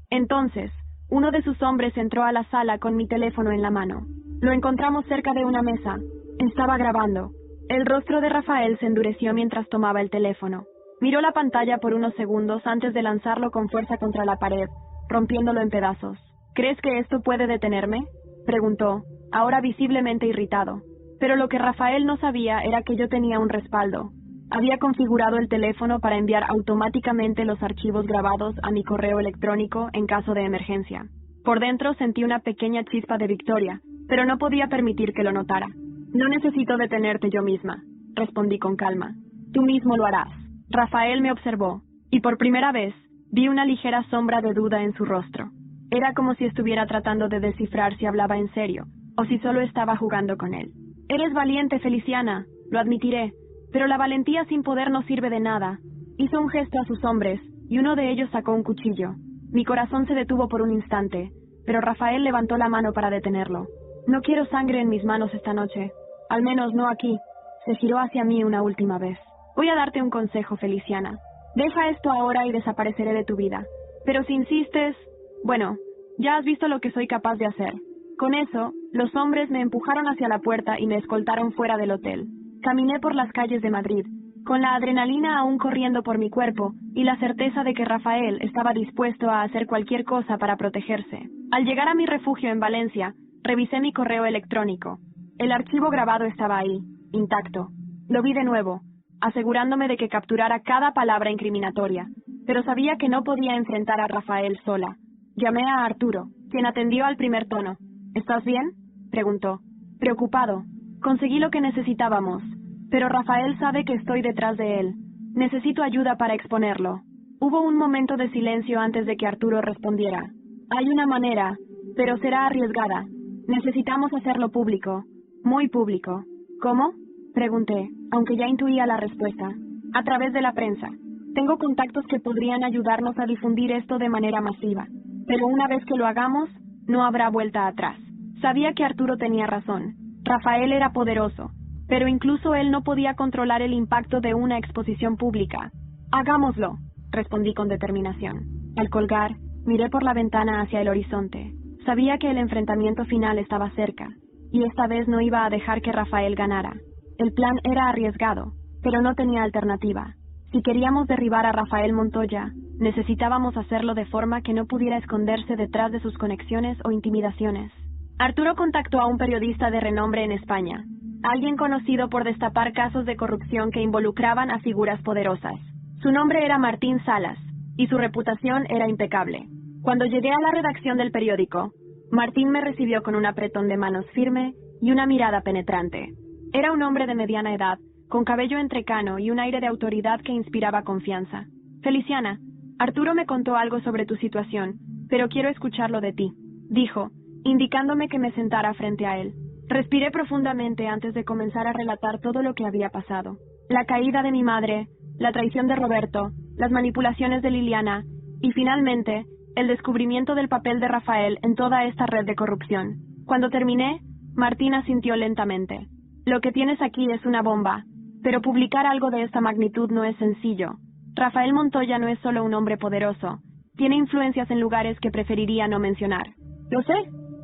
Entonces, uno de sus hombres entró a la sala con mi teléfono en la mano. Lo encontramos cerca de una mesa. Estaba grabando. El rostro de Rafael se endureció mientras tomaba el teléfono. Miró la pantalla por unos segundos antes de lanzarlo con fuerza contra la pared, rompiéndolo en pedazos. ¿Crees que esto puede detenerme?, preguntó, ahora visiblemente irritado. Pero lo que Rafael no sabía era que yo tenía un respaldo. Había configurado el teléfono para enviar automáticamente los archivos grabados a mi correo electrónico en caso de emergencia. Por dentro sentí una pequeña chispa de victoria, pero no podía permitir que lo notara. No necesito detenerte yo misma, respondí con calma. Tú mismo lo harás. Rafael me observó, y por primera vez vi una ligera sombra de duda en su rostro. Era como si estuviera tratando de descifrar si hablaba en serio, o si solo estaba jugando con él. Eres valiente, Feliciana, lo admitiré, pero la valentía sin poder no sirve de nada. Hizo un gesto a sus hombres, y uno de ellos sacó un cuchillo. Mi corazón se detuvo por un instante, pero Rafael levantó la mano para detenerlo. No quiero sangre en mis manos esta noche, al menos no aquí. Se giró hacia mí una última vez. Voy a darte un consejo, Feliciana. Deja esto ahora y desapareceré de tu vida. Pero si insistes, bueno, ya has visto lo que soy capaz de hacer. Con eso, los hombres me empujaron hacia la puerta y me escoltaron fuera del hotel. Caminé por las calles de Madrid, con la adrenalina aún corriendo por mi cuerpo y la certeza de que Rafael estaba dispuesto a hacer cualquier cosa para protegerse. Al llegar a mi refugio en Valencia, revisé mi correo electrónico. El archivo grabado estaba ahí, intacto. Lo vi de nuevo, asegurándome de que capturara cada palabra incriminatoria, pero sabía que no podía enfrentar a Rafael sola. Llamé a Arturo, quien atendió al primer tono. ¿Estás bien?, preguntó. Preocupado. Conseguí lo que necesitábamos, pero Rafael sabe que estoy detrás de él. Necesito ayuda para exponerlo. Hubo un momento de silencio antes de que Arturo respondiera. Hay una manera, pero será arriesgada. Necesitamos hacerlo público, muy público. ¿Cómo?, pregunté, aunque ya intuía la respuesta. A través de la prensa. Tengo contactos que podrían ayudarnos a difundir esto de manera masiva. Pero una vez que lo hagamos, no habrá vuelta atrás. Sabía que Arturo tenía razón. Rafael era poderoso, pero incluso él no podía controlar el impacto de una exposición pública. Hagámoslo, respondí con determinación. Al colgar, miré por la ventana hacia el horizonte. Sabía que el enfrentamiento final estaba cerca, y esta vez no iba a dejar que Rafael ganara. El plan era arriesgado, pero no tenía alternativa. Si queríamos derribar a Rafael Montoya, necesitábamos hacerlo de forma que no pudiera esconderse detrás de sus conexiones o intimidaciones. Arturo contactó a un periodista de renombre en España, alguien conocido por destapar casos de corrupción que involucraban a figuras poderosas. Su nombre era Martín Salas, y su reputación era impecable. Cuando llegué a la redacción del periódico, Martín me recibió con un apretón de manos firme y una mirada penetrante. Era un hombre de mediana edad, con cabello entrecano y un aire de autoridad que inspiraba confianza. Feliciana, Arturo me contó algo sobre tu situación, pero quiero escucharlo de ti, dijo, indicándome que me sentara frente a él. Respiré profundamente antes de comenzar a relatar todo lo que había pasado. La caída de mi madre, la traición de Roberto, las manipulaciones de Liliana, y finalmente, el descubrimiento del papel de Rafael en toda esta red de corrupción. Cuando terminé, Martín asintió lentamente. Lo que tienes aquí es una bomba, pero publicar algo de esta magnitud no es sencillo. Rafael Montoya no es solo un hombre poderoso, tiene influencias en lugares que preferiría no mencionar. Lo sé,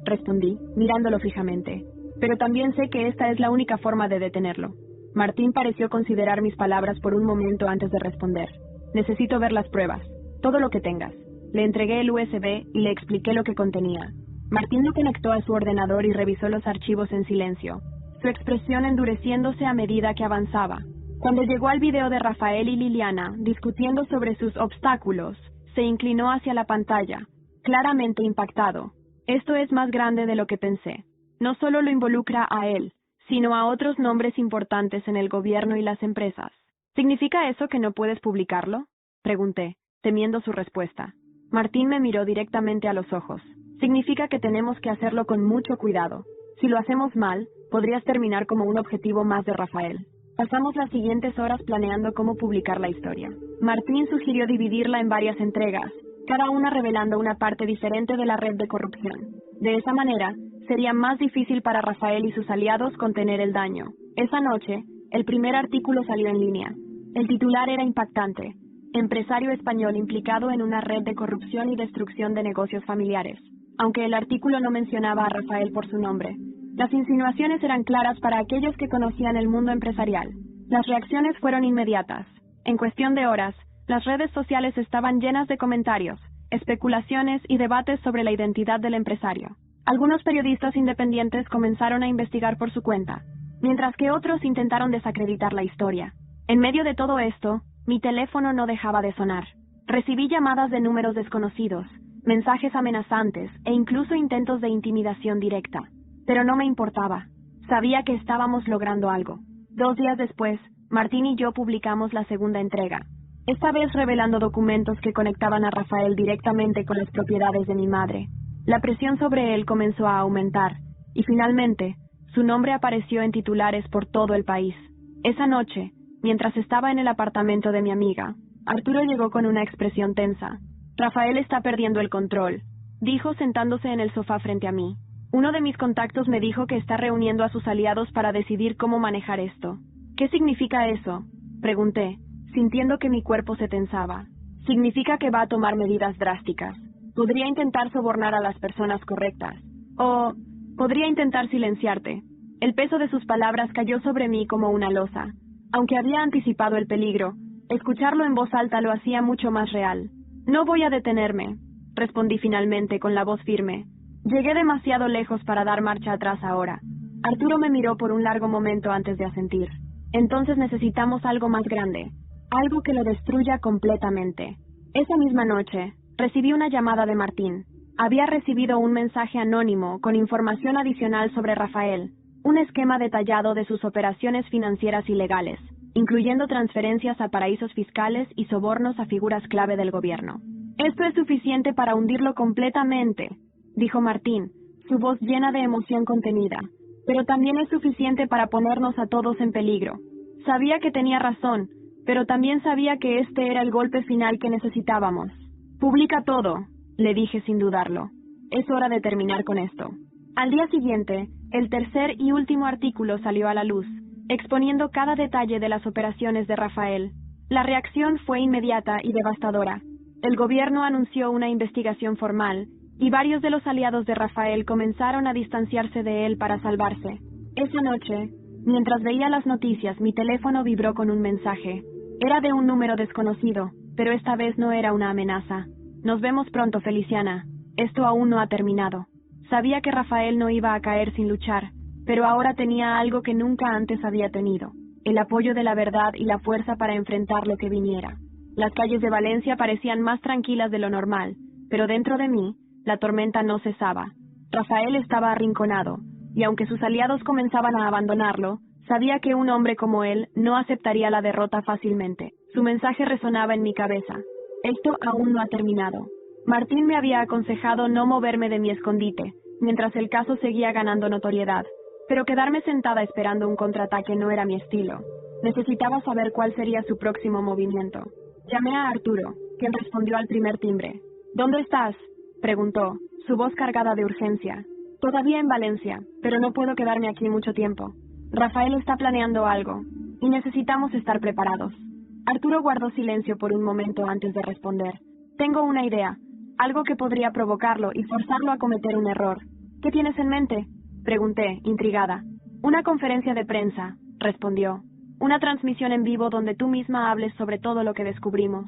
respondí, mirándolo fijamente. Pero también sé que esta es la única forma de detenerlo. Martín pareció considerar mis palabras por un momento antes de responder. Necesito ver las pruebas. Todo lo que tengas. Le entregué el USB y le expliqué lo que contenía. Martín lo conectó a su ordenador y revisó los archivos en silencio, su expresión endureciéndose a medida que avanzaba. Cuando llegó al video de Rafael y Liliana discutiendo sobre sus obstáculos, se inclinó hacia la pantalla, claramente impactado. Esto es más grande de lo que pensé. No solo lo involucra a él, sino a otros nombres importantes en el gobierno y las empresas. ¿Significa eso que no puedes publicarlo?, pregunté, temiendo su respuesta. Martín me miró directamente a los ojos. Significa que tenemos que hacerlo con mucho cuidado. Si lo hacemos mal, podrías terminar como un objetivo más de Rafael. Pasamos las siguientes horas planeando cómo publicar la historia. Martín sugirió dividirla en varias entregas, cada una revelando una parte diferente de la red de corrupción. De esa manera, sería más difícil para Rafael y sus aliados contener el daño. Esa noche, el primer artículo salió en línea. El titular era impactante: empresario español implicado en una red de corrupción y destrucción de negocios familiares. Aunque el artículo no mencionaba a Rafael por su nombre, las insinuaciones eran claras para aquellos que conocían el mundo empresarial. Las reacciones fueron inmediatas. En cuestión de horas, las redes sociales estaban llenas de comentarios, especulaciones y debates sobre la identidad del empresario. Algunos periodistas independientes comenzaron a investigar por su cuenta, mientras que otros intentaron desacreditar la historia. En medio de todo esto, mi teléfono no dejaba de sonar. Recibí llamadas de números desconocidos, mensajes amenazantes e incluso intentos de intimidación directa. Pero no me importaba. Sabía que estábamos logrando algo. 2 días después, Martín y yo publicamos la segunda entrega, esta vez revelando documentos que conectaban a Rafael directamente con las propiedades de mi madre. La presión sobre él comenzó a aumentar, y finalmente, su nombre apareció en titulares por todo el país. Esa noche, mientras estaba en el apartamento de mi amiga, Arturo llegó con una expresión tensa. Rafael está perdiendo el control, dijo sentándose en el sofá frente a mí. Uno de mis contactos me dijo que está reuniendo a sus aliados para decidir cómo manejar esto. ¿Qué significa eso?, pregunté, sintiendo que mi cuerpo se tensaba. Significa que va a tomar medidas drásticas. Podría intentar sobornar a las personas correctas. O podría intentar silenciarte. El peso de sus palabras cayó sobre mí como una losa. Aunque había anticipado el peligro, escucharlo en voz alta lo hacía mucho más real. No voy a detenerme, respondí finalmente con la voz firme. Llegué demasiado lejos para dar marcha atrás ahora. Arturo me miró por un largo momento antes de asentir. Entonces necesitamos algo más grande, algo que lo destruya completamente. Esa misma noche, recibí una llamada de Martín. Había recibido un mensaje anónimo con información adicional sobre Rafael, un esquema detallado de sus operaciones financieras ilegales, incluyendo transferencias a paraísos fiscales y sobornos a figuras clave del gobierno. Esto es suficiente para hundirlo completamente, dijo Martín, su voz llena de emoción contenida. Pero también es suficiente para ponernos a todos en peligro. Sabía que tenía razón, pero también sabía que este era el golpe final que necesitábamos. Publica todo, le dije sin dudarlo. Es hora de terminar con esto. Al día siguiente, el tercer y último artículo salió a la luz, exponiendo cada detalle de las operaciones de Rafael. La reacción fue inmediata y devastadora. El gobierno anunció una investigación formal, y varios de los aliados de Rafael comenzaron a distanciarse de él para salvarse. Esa noche, mientras veía las noticias, mi teléfono vibró con un mensaje. Era de un número desconocido, pero esta vez no era una amenaza. Nos vemos pronto, Feliciana. Esto aún no ha terminado. Sabía que Rafael no iba a caer sin luchar, pero ahora tenía algo que nunca antes había tenido: el apoyo de la verdad y la fuerza para enfrentar lo que viniera. Las calles de Valencia parecían más tranquilas de lo normal, pero dentro de mí, la tormenta no cesaba. Rafael estaba arrinconado, y aunque sus aliados comenzaban a abandonarlo, sabía que un hombre como él no aceptaría la derrota fácilmente. Su mensaje resonaba en mi cabeza. Esto aún no ha terminado. Martín me había aconsejado no moverme de mi escondite, mientras el caso seguía ganando notoriedad, pero quedarme sentada esperando un contraataque no era mi estilo. Necesitaba saber cuál sería su próximo movimiento. Llamé a Arturo, quien respondió al primer timbre. ¿Dónde estás?, preguntó, su voz cargada de urgencia. Todavía en Valencia, pero no puedo quedarme aquí mucho tiempo. Rafael está planeando algo, y necesitamos estar preparados. Arturo guardó silencio por un momento antes de responder. Tengo una idea, algo que podría provocarlo y forzarlo a cometer un error. ¿Qué tienes en mente? Pregunté, intrigada. Una conferencia de prensa, respondió. Una transmisión en vivo donde tú misma hables sobre todo lo que descubrimos.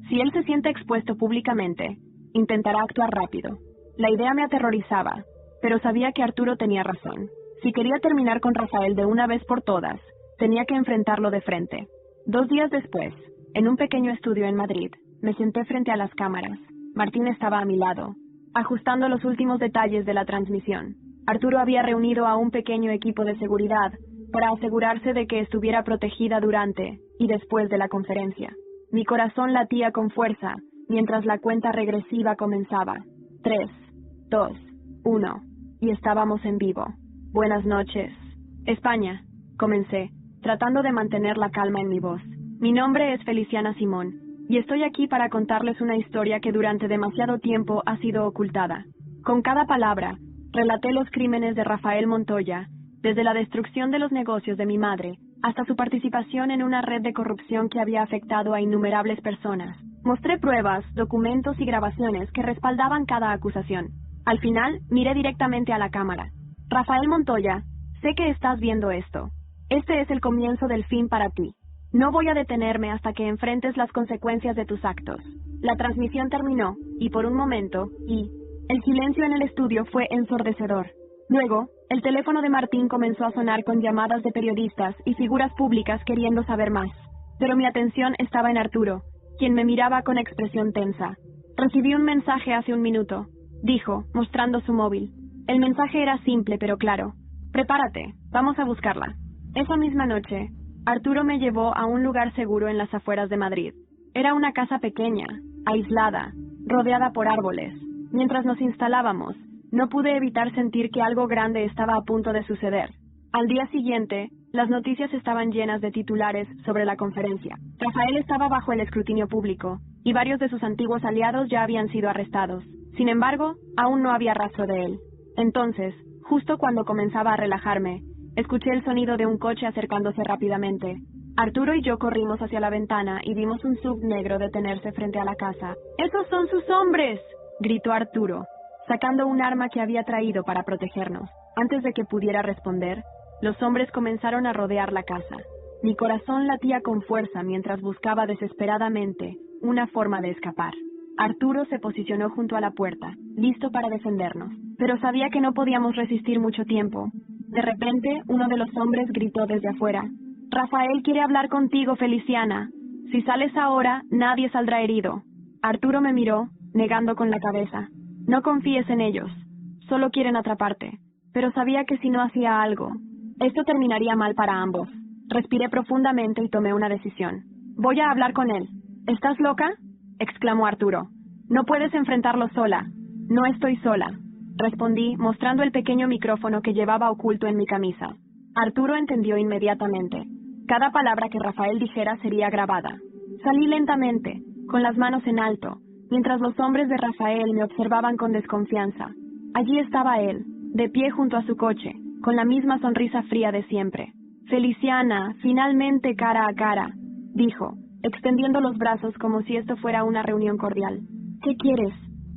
Si él se siente expuesto públicamente, intentará actuar rápido. La idea me aterrorizaba, pero sabía que Arturo tenía razón. Si quería terminar con Rafael de una vez por todas, tenía que enfrentarlo de frente. 2 días después, en un pequeño estudio en Madrid, me senté frente a las cámaras. Martín estaba a mi lado, ajustando los últimos detalles de la transmisión. Arturo había reunido a un pequeño equipo de seguridad para asegurarse de que estuviera protegida durante y después de la conferencia. Mi corazón latía con fuerza mientras la cuenta regresiva comenzaba. 3, 2, 1, y estábamos en vivo. Buenas noches. España, comencé, tratando de mantener la calma en mi voz. Mi nombre es Feliciana Simón, y estoy aquí para contarles una historia que durante demasiado tiempo ha sido ocultada. Con cada palabra, relaté los crímenes de Rafael Montoya, desde la destrucción de los negocios de mi madre, hasta su participación en una red de corrupción que había afectado a innumerables personas. Mostré pruebas, documentos y grabaciones que respaldaban cada acusación. Al final, miré directamente a la cámara. Rafael Montoya, sé que estás viendo esto. Este es el comienzo del fin para ti. No voy a detenerme hasta que enfrentes las consecuencias de tus actos. La transmisión terminó, y por un momento, el silencio en el estudio fue ensordecedor. Luego, el teléfono de Martín comenzó a sonar con llamadas de periodistas y figuras públicas queriendo saber más. Pero mi atención estaba en Arturo, quien me miraba con expresión tensa. Recibí un mensaje hace un minuto, dijo, mostrando su móvil. El mensaje era simple pero claro. Prepárate, vamos a buscarla. Esa misma noche, Arturo me llevó a un lugar seguro en las afueras de Madrid. Era una casa pequeña, aislada, rodeada por árboles. Mientras nos instalábamos, no pude evitar sentir que algo grande estaba a punto de suceder. Al día siguiente, las noticias estaban llenas de titulares sobre la conferencia. Rafael estaba bajo el escrutinio público, y varios de sus antiguos aliados ya habían sido arrestados. Sin embargo, aún no había rastro de él. Entonces, justo cuando comenzaba a relajarme, escuché el sonido de un coche acercándose rápidamente. Arturo y yo corrimos hacia la ventana y vimos un SUV negro detenerse frente a la casa. ¡Esos son sus hombres!, gritó Arturo, sacando un arma que había traído para protegernos. Antes de que pudiera responder, los hombres comenzaron a rodear la casa. Mi corazón latía con fuerza mientras buscaba desesperadamente una forma de escapar. Arturo se posicionó junto a la puerta, listo para defendernos, pero sabía que no podíamos resistir mucho tiempo. De repente, uno de los hombres gritó desde afuera: «Rafael quiere hablar contigo, Feliciana. Si sales ahora, nadie saldrá herido». Arturo me miró, negando con la cabeza. «No confíes en ellos. Solo quieren atraparte». Pero sabía que si no hacía algo, esto terminaría mal para ambos. Respiré profundamente y tomé una decisión. «Voy a hablar con él». «¿Estás loca?», exclamó Arturo. «No puedes enfrentarlo sola». «No estoy sola», respondí, mostrando el pequeño micrófono que llevaba oculto en mi camisa. Arturo entendió inmediatamente. Cada palabra que Rafael dijera sería grabada. Salí lentamente, con las manos en alto, mientras los hombres de Rafael me observaban con desconfianza. Allí estaba él, de pie junto a su coche, con la misma sonrisa fría de siempre. «Feliciana, finalmente cara a cara», dijo, extendiendo los brazos como si esto fuera una reunión cordial. «¿Qué quieres?»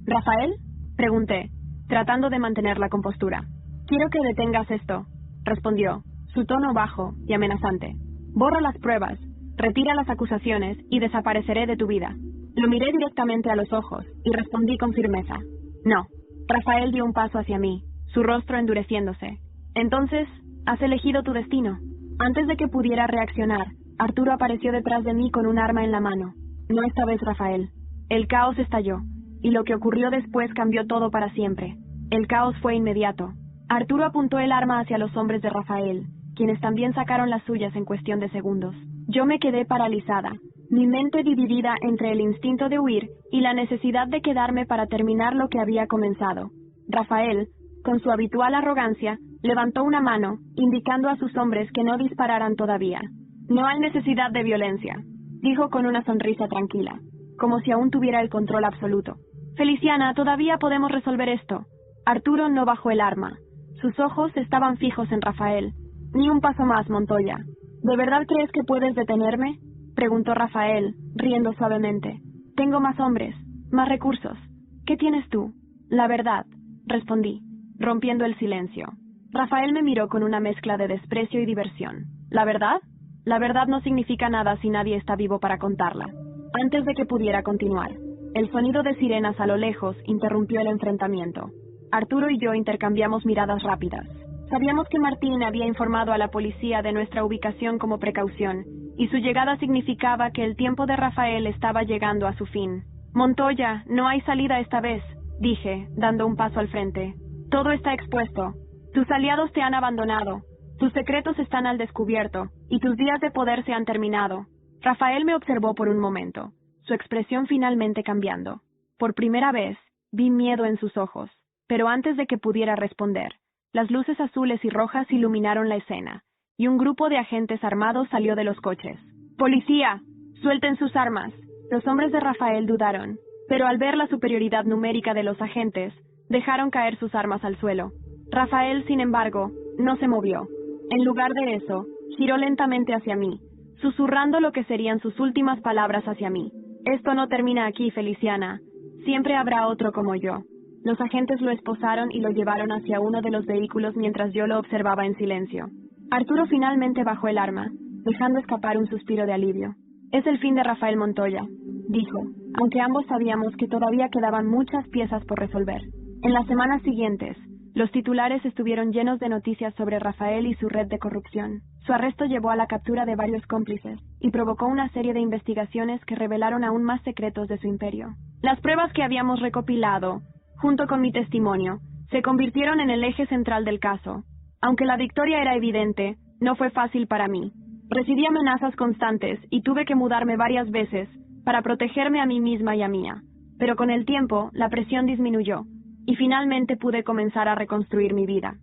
«¿Rafael?», pregunté, tratando de mantener la compostura. «Quiero que detengas esto», respondió, su tono bajo y amenazante. «Borra las pruebas, retira las acusaciones y desapareceré de tu vida». Lo miré directamente a los ojos y respondí con firmeza. «No». Rafael dio un paso hacia mí, su rostro endureciéndose. «Entonces, has elegido tu destino». Antes de que pudiera reaccionar, Arturo apareció detrás de mí con un arma en la mano. No esta vez, Rafael. El caos estalló, y lo que ocurrió después cambió todo para siempre. El caos fue inmediato. Arturo apuntó el arma hacia los hombres de Rafael, quienes también sacaron las suyas en cuestión de segundos. Yo me quedé paralizada, mi mente dividida entre el instinto de huir y la necesidad de quedarme para terminar lo que había comenzado. Rafael, con su habitual arrogancia, levantó una mano, indicando a sus hombres que no dispararan todavía. «No hay necesidad de violencia», dijo con una sonrisa tranquila, como si aún tuviera el control absoluto. «Feliciana, todavía podemos resolver esto». Arturo no bajó el arma. Sus ojos estaban fijos en Rafael. «Ni un paso más, Montoya». «¿De verdad crees que puedes detenerme?», preguntó Rafael, riendo suavemente. «Tengo más hombres, más recursos. ¿Qué tienes tú?». «La verdad», respondí. rompiendo el silencio. Rafael me miró con una mezcla de desprecio y diversión. ¿La verdad? La verdad no significa nada si nadie está vivo para contarla. Antes de que pudiera continuar, el sonido de sirenas a lo lejos interrumpió el enfrentamiento. Arturo y yo intercambiamos miradas rápidas. Sabíamos que Martín había informado a la policía de nuestra ubicación como precaución, y su llegada significaba que el tiempo de Rafael estaba llegando a su fin. Montoya, no hay salida esta vez, dije, dando un paso al frente. Todo está expuesto. Tus aliados te han abandonado. Tus secretos están al descubierto, y tus días de poder se han terminado. Rafael me observó por un momento, su expresión finalmente cambiando. Por primera vez, vi miedo en sus ojos, pero antes de que pudiera responder, las luces azules y rojas iluminaron la escena, y un grupo de agentes armados salió de los coches. ¡Policía! ¡Suelten sus armas! Los hombres de Rafael dudaron, pero al ver la superioridad numérica de los agentes, dejaron caer sus armas al suelo. Rafael, sin embargo, no se movió. En lugar de eso, giró lentamente hacia mí, susurrando lo que serían sus últimas palabras hacia mí. Esto no termina aquí, Feliciana. Siempre habrá otro como yo. Los agentes lo esposaron y lo llevaron hacia uno de los vehículos mientras yo lo observaba en silencio. Arturo finalmente bajó el arma, dejando escapar un suspiro de alivio. Es el fin de Rafael Montoya, dijo, aunque ambos sabíamos que todavía quedaban muchas piezas por resolver. En las semanas siguientes, los titulares estuvieron llenos de noticias sobre Rafael y su red de corrupción. Su arresto llevó a la captura de varios cómplices y provocó una serie de investigaciones que revelaron aún más secretos de su imperio. Las pruebas que habíamos recopilado, junto con mi testimonio, se convirtieron en el eje central del caso. Aunque la victoria era evidente, no fue fácil para mí. Recibí amenazas constantes y tuve que mudarme varias veces para protegerme a mí misma y a Mía. Pero con el tiempo, la presión disminuyó y finalmente pude comenzar a reconstruir mi vida.